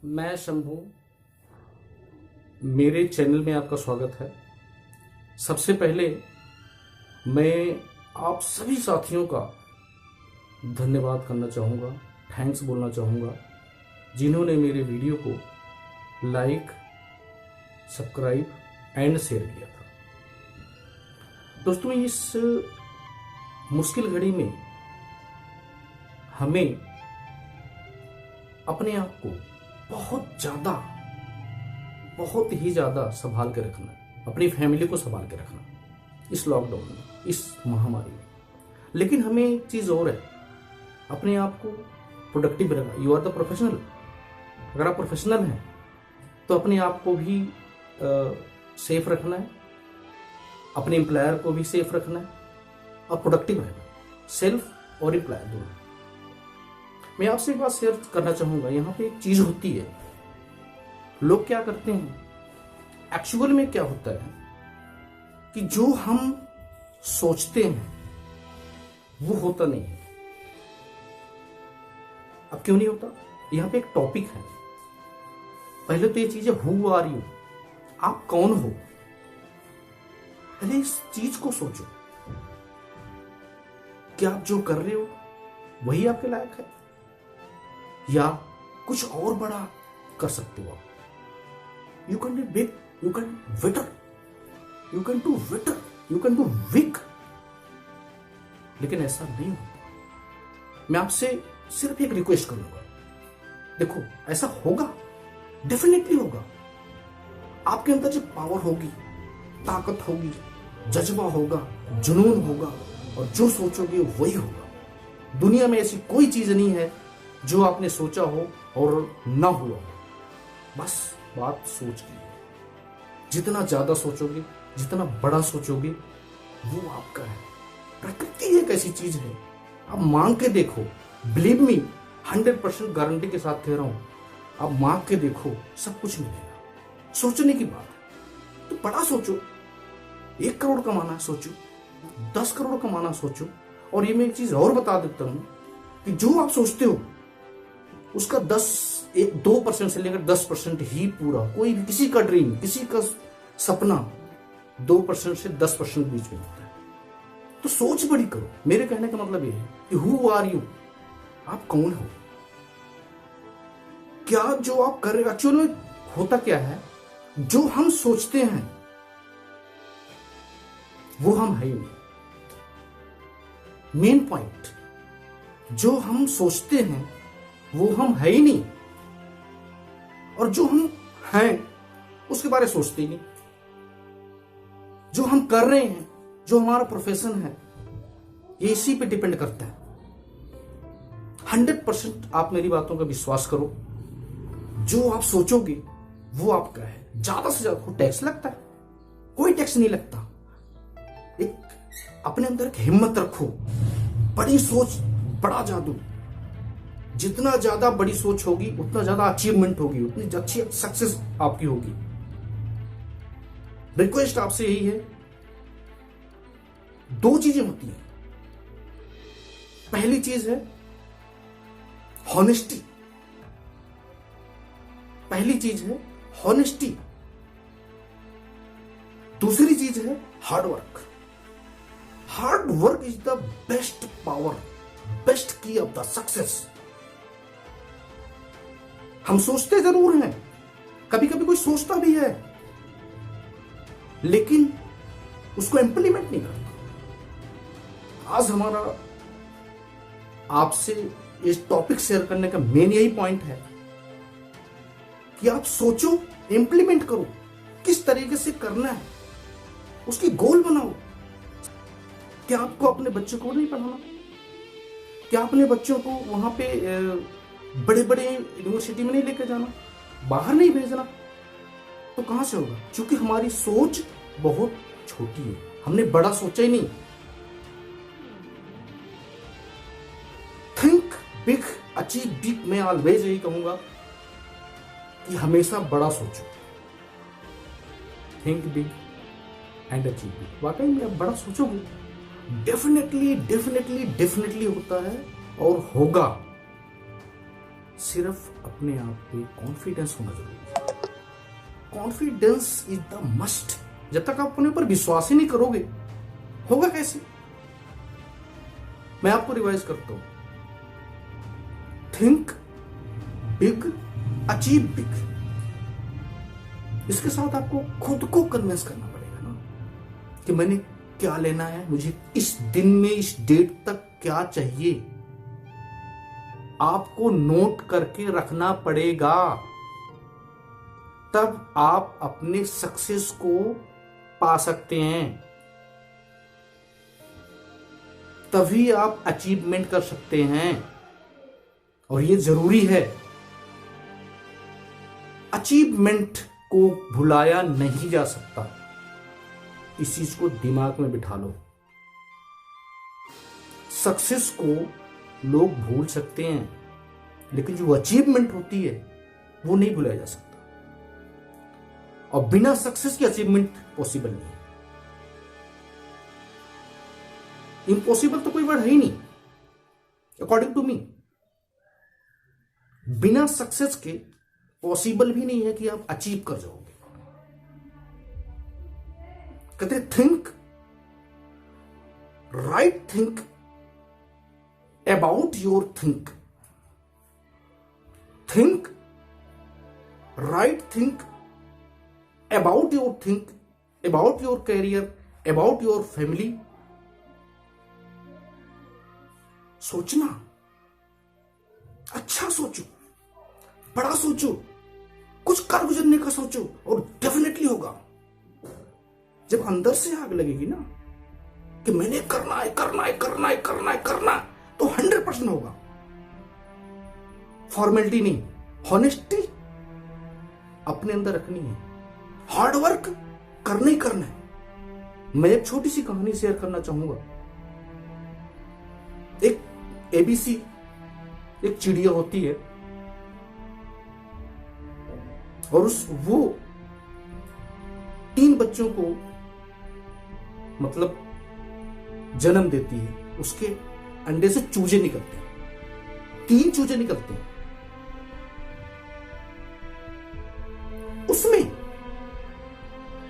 मैं शंभू, मेरे चैनल में आपका स्वागत है। सबसे पहले मैं आप सभी साथियों का धन्यवाद करना चाहूँगा, थैंक्स बोलना चाहूँगा, जिन्होंने मेरे वीडियो को लाइक, सब्सक्राइब एंड शेयर किया था। दोस्तों, इस मुश्किल घड़ी में हमें अपने आप को बहुत ही ज़्यादा संभाल के रखना है, अपनी फैमिली को संभाल के रखना इस लॉकडाउन में, इस महामारी में। लेकिन हमें एक चीज़ और है, अपने आप को प्रोडक्टिव रखना। You are the professional. अगर आप प्रोफेशनल हैं तो अपने आप को भी सेफ रखना है, अपने एम्प्लॉयर को भी सेफ रखना है और प्रोडक्टिव रहना, सेल्फ और एम्प्लॉयर दोनों। मैं आपसे एक बात शेयर करना चाहूँगा। यहाँ पे एक चीज़ होती है, लोग क्या करते हैं, एक्चुअल में क्या होता है कि जो हम सोचते हैं वो होता नहीं है। अब क्यों नहीं होता? यहाँ पे एक टॉपिक है। पहले तो ये चीज है, हु आर यू, आप कौन हो। पहले इस चीज को सोचो कि आप जो कर रहे हो वही आपके लायक है या कुछ और बड़ा कर सकते हो आप। You can do big, you can better, you can do better, you can do big. लेकिन ऐसा नहीं होता। मैं आपसे सिर्फ एक रिक्वेस्ट करूंगा, देखो ऐसा होगा, डेफिनेटली होगा। आपके अंदर जो पावर होगी, ताकत होगी, जज्बा होगा, जुनून होगा और जो सोचोगे वही होगा। दुनिया में ऐसी कोई चीज नहीं है जो आपने सोचा हो और ना हुआ हो। बस बात सोच की है। जितना ज्यादा सोचोगे, जितना बड़ा सोचोगे, वो आपका है। प्रकृति एक ऐसी चीज है, आप मांग के देखो, बिलीव मी, 100% गारंटी के साथ कह रहा हूं, आप मांग के देखो, सब कुछ मिलेगा। सोचने की बात है तो बड़ा सोचो। 1 करोड़ कमाना है सोचो, 10 करोड़ कमाना सोचो। और ये मैं एक चीज और बता देता हूं कि जो आप सोचते हो उसका 2% से लेकर 10% ही पूरा। कोई भी, किसी का ड्रीम, किसी का सपना 2% से 10% बीच में होता है। तो सोच बड़ी करो। मेरे कहने का मतलब ये है कि हु आर यू, आप कौन हो, क्या जो आप कर रहे हो। एक्चुअली होता क्या है, जो हम सोचते हैं वो हम है ही नहीं। मेन पॉइंट, जो हम सोचते हैं वो हम है ही नहीं, और जो हम हैं उसके बारे में सोचते ही नहीं। जो हम कर रहे हैं, जो हमारा प्रोफेशन है, ये इसी पे डिपेंड करता है। 100% आप मेरी बातों का विश्वास करो। जो आप सोचोगे वो आपका है। ज्यादा से ज्यादा टैक्स लगता है? कोई टैक्स नहीं लगता। एक अपने अंदर एक हिम्मत रखो, बड़ी सोच, बड़ा जादू। जितना ज्यादा बड़ी सोच होगी उतना ज्यादा अचीवमेंट होगी, उतनी अच्छी सक्सेस आपकी होगी। रिक्वेस्ट आपसे यही है, 2 चीजें होती हैं। पहली चीज है हॉनेस्टी। पहली चीज है हॉनेस्टी। दूसरी चीज है hard work. Hard work is the best power, best की ऑफ द सक्सेस। हम सोचते जरूर हैं, कभी कभी कोई सोचता भी है, लेकिन उसको इंप्लीमेंट नहीं करता। आज हमारा आपसे इस टॉपिक शेयर करने का मेन यही पॉइंट है कि आप सोचो, इंप्लीमेंट करो, किस तरीके से करना है, उसकी गोल बनाओ। क्या आपको अपने बच्चों को नहीं पढ़ाना? क्या अपने बच्चों को वहां पे बड़े बड़े यूनिवर्सिटी में नहीं लेकर जाना, बाहर नहीं भेजना? तो कहां से होगा? क्योंकि हमारी सोच बहुत छोटी है, हमने बड़ा सोचा ही नहीं। Think big, achieve big. मैं ऑलवेज यही कहूंगा कि हमेशा बड़ा सोचो। Think big and achieve big. वाकई में आप बड़ा सोचोगे, डेफिनेटली डेफिनेटली डेफिनेटली होता है और होगा। सिर्फ अपने आप पे कॉन्फिडेंस होना जरूरी है। Confidence is the must. जब तक आप अपने ऊपर विश्वास ही नहीं करोगे, होगा कैसे? मैं आपको रिवाइज करता हूं। Think big, achieve big. इसके साथ आपको खुद को कन्विंस करना पड़ेगा ना कि मैंने क्या लेना है, मुझे इस दिन में इस डेट तक क्या चाहिए। आपको नोट करके रखना पड़ेगा, तब आप अपने सक्सेस को पा सकते हैं, तभी आप अचीवमेंट कर सकते हैं। और ये जरूरी है। अचीवमेंट को भुलाया नहीं जा सकता। इस चीज को दिमाग में बिठा लो। सक्सेस को लोग भूल सकते हैं, लेकिन जो अचीवमेंट होती है वो नहीं भुलाया जा सकता। और बिना सक्सेस की अचीवमेंट पॉसिबल नहीं है। इम्पॉसिबल तो कोई वर्ड है ही नहीं अकॉर्डिंग टू मी। बिना सक्सेस के पॉसिबल भी नहीं है कि आप अचीव कर जाओगे। कहते think right, think about your think. Think right, think about your think, about your career, about your family. सोचना, अच्छा सोचो, बड़ा सोचो, कुछ कर गुजरने का सोचो, और डेफिनेटली होगा। जब अंदर से आग लगेगी ना कि मैंने करना है, करना है, करना है, करना है, करना है, तो 100% होगा। फॉर्मेलिटी नहीं, हॉनेस्टी अपने अंदर रखनी है। हार्ड वर्क करना ही करना है। मैं एक छोटी सी कहानी शेयर करना चाहूंगा। एक एबीसी, एक चिड़िया होती है, और वो 3 बच्चों को मतलब जन्म देती है। उसके अंडे से चूजे निकलते हैं, 3 चूजे निकलते हैं। उसमें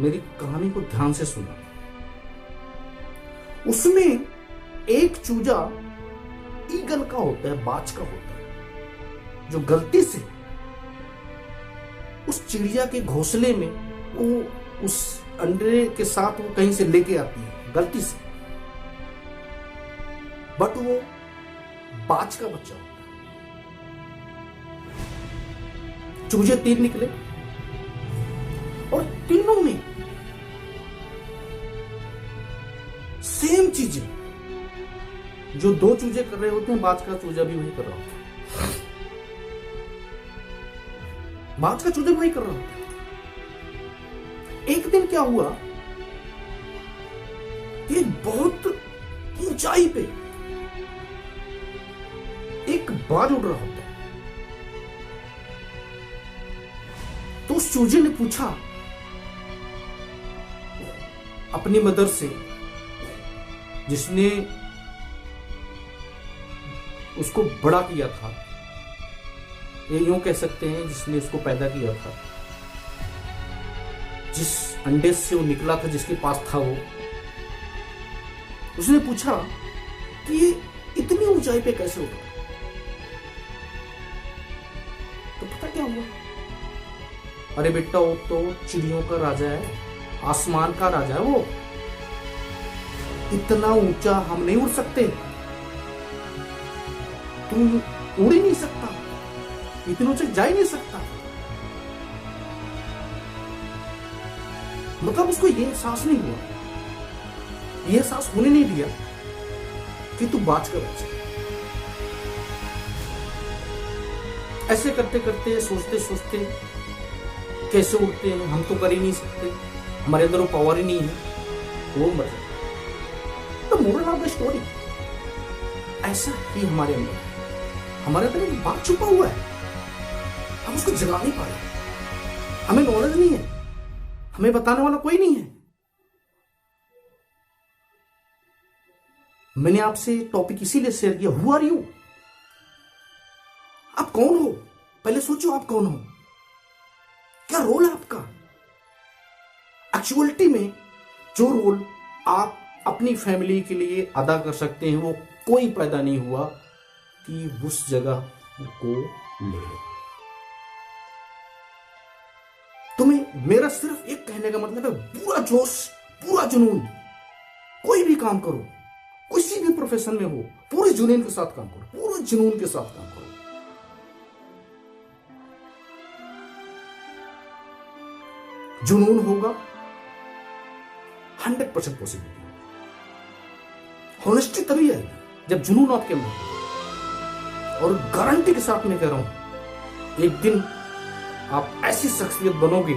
मेरी कहानी को ध्यान से सुना। उसमें एक चूजा ईगल का होता है, बाज का होता है, जो गलती से उस चिड़िया के घोंसले में वो उस अंडे के साथ वो कहीं से लेके आती है गलती से, बट वो बाज का बच्चा होता है। चूजे 3 निकले और तीनों में सेम चीजें जो 2 चूजे कर रहे होते हैं, बाज का चूजा भी वही कर रहा होता है। बाज का चूजा वही कर रहा होता है। एक दिन क्या हुआ कि बहुत ऊंचाई पे एक बाज उड़ रहा होता है। तो उस चूजे ने पूछा अपनी मदर से, जिसने उसको बड़ा किया था, ये यूं कह सकते हैं जिसने उसको पैदा किया था, जिस अंडे से वो निकला था, जिसके पास था वो। उसने पूछा कि ये इतनी ऊंचाई पे कैसे उड़ा। तो पता क्या हुआ? अरे बेटा, वो तो चिड़ियों का राजा है, आसमान का राजा है वो। इतना ऊंचा हम नहीं उड़ सकते, तू उड़ ही नहीं सकता, इतने ऊंचे जा ही नहीं सकता। मतलब उसको ये एहसास नहीं हुआ, ये एहसास होने नहीं दिया कि तू बाज का बच्चा। ऐसे करते करते, सोचते सोचते कैसे उड़ते हैं, हम तो कर ही नहीं सकते, हमारे अंदर वो पावर ही नहीं है, वो मर जाता। तो मोरल ऑफ द स्टोरी ऐसा ही हमारे अंदर है। हमारे अंदर एक बात छुपा हुआ है, हम उसको जगा नहीं पा रहे। हमें नॉलेज नहीं है, हमें बताने वाला कोई नहीं है। मैंने आपसे टॉपिक इसीलिए शेयर किया, हु आर यू। आप कौन हो? पहले सोचो आप कौन हो, क्या रोल है आपका। एक्चुअलिटी में जो रोल आप अपनी फैमिली के लिए अदा कर सकते हैं वो कोई पैदा नहीं हुआ कि उस जगह को ले लो। तुम्हें मेरा सिर्फ एक कहने का मतलब है, पूरा जोश, पूरा जुनून, कोई भी काम करो, किसी भी प्रोफेशन में हो, पूरे जुनून के साथ काम करो, पूरे जुनून के साथ काम करो। जुनून होगा 100% पॉसिबिलिटी। हॉनेस्टी तभी आएगी जब जुनून आपके अंदर हो। और गारंटी के साथ मैं कह रहा हूं, एक दिन आप ऐसी शख्सियत बनोगे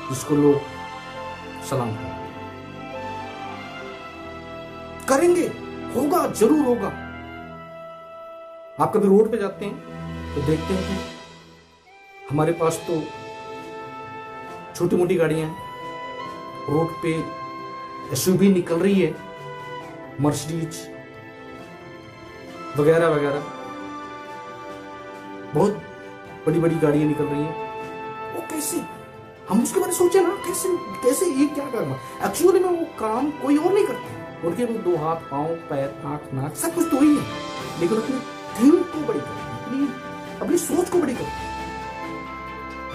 जिसको लोग सलाम करेंगे। होगा, जरूर होगा। आप कभी रोड पे जाते हैं तो देखते हैं कि हमारे पास तो छोटी मोटी गाड़ियां हैं, रोड पे एसयूवी निकल रही है, मर्सिडीज वगैरह वगैरह, बहुत बड़ी बड़ी गाड़ियां निकल रही हैं। वो कैसे, हम उसके बारे में सोचे ना, कैसे कैसे ये क्या करना। एक्चुअली में वो काम कोई और नहीं करता, उनके वो 2 हाथ, पांव, पैर, आंख, नाक सब कुछ तो ही है, लेकिन अपनी थिंक को बड़ी करते हैं, अपनी सोच को बड़ी करते हैं,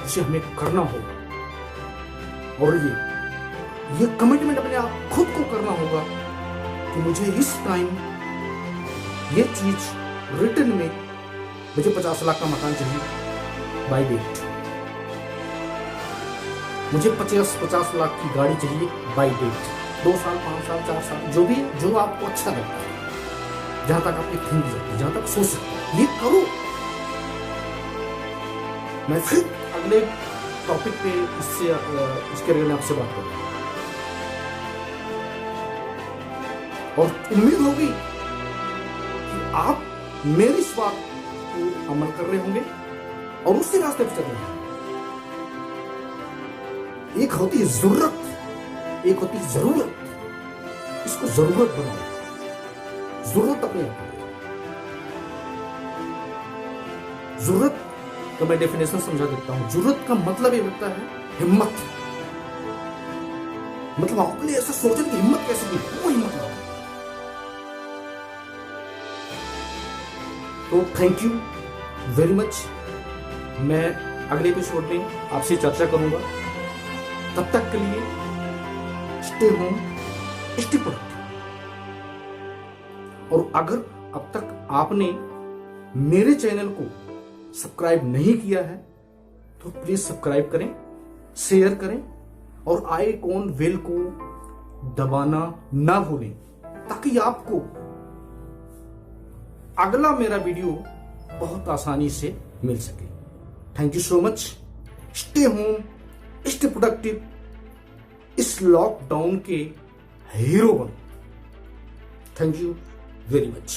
जिसे हमें करना होगा। और ये कमिटमेंट अपने आप खुद को करना होगा कि मुझे इस टाइम ये चीज रिटर्न में, मुझे 50 लाख का मकान चाहिए बाय डेट, मुझे 50 लाख की गाड़ी चाहिए बाय डेट, 2 साल, 5 साल, 4 साल, जो भी, जो आपको अच्छा लगता है, जहां तक आपकी थिंक जाती है, जहां तक सोच सकते हैं, ये करो। मैं फिर अगले टॉपिक पे इसके रिलेटेड आपसे बात करूंगा, और उम्मीद होगी कि आप मेरी इस बात को अमल कर रहे होंगे और उसी रास्ते पर चल रहे हैं। एक होती है जरूरत, एक होती है जरूरत। इसको जरूरत बनाओ, जरूरत अपने आप। जरूरत का मैं डेफिनेशन समझा देता हूं। जरूरत का मतलब ये होता है हिम्मत। मतलब आपने ऐसा सोचने की हिम्मत कैसे की, वो हिम्मत लाओ। तो थैंक यू वेरी मच। मैं अगले एपिसोड में आपसे चर्चा करूंगा। तब तक के लिए स्टे होम, स्टे प्रोडक्टिव। और अगर अब तक आपने मेरे चैनल को सब्सक्राइब नहीं किया है तो प्लीज सब्सक्राइब करें, शेयर करें और आइकॉन बेल को दबाना ना भूलें, ताकि आपको अगला मेरा वीडियो बहुत आसानी से मिल सके। Thank you so much. Stay home, stay productive. इस लॉकडाउन के हीरो बनो। Thank you very much.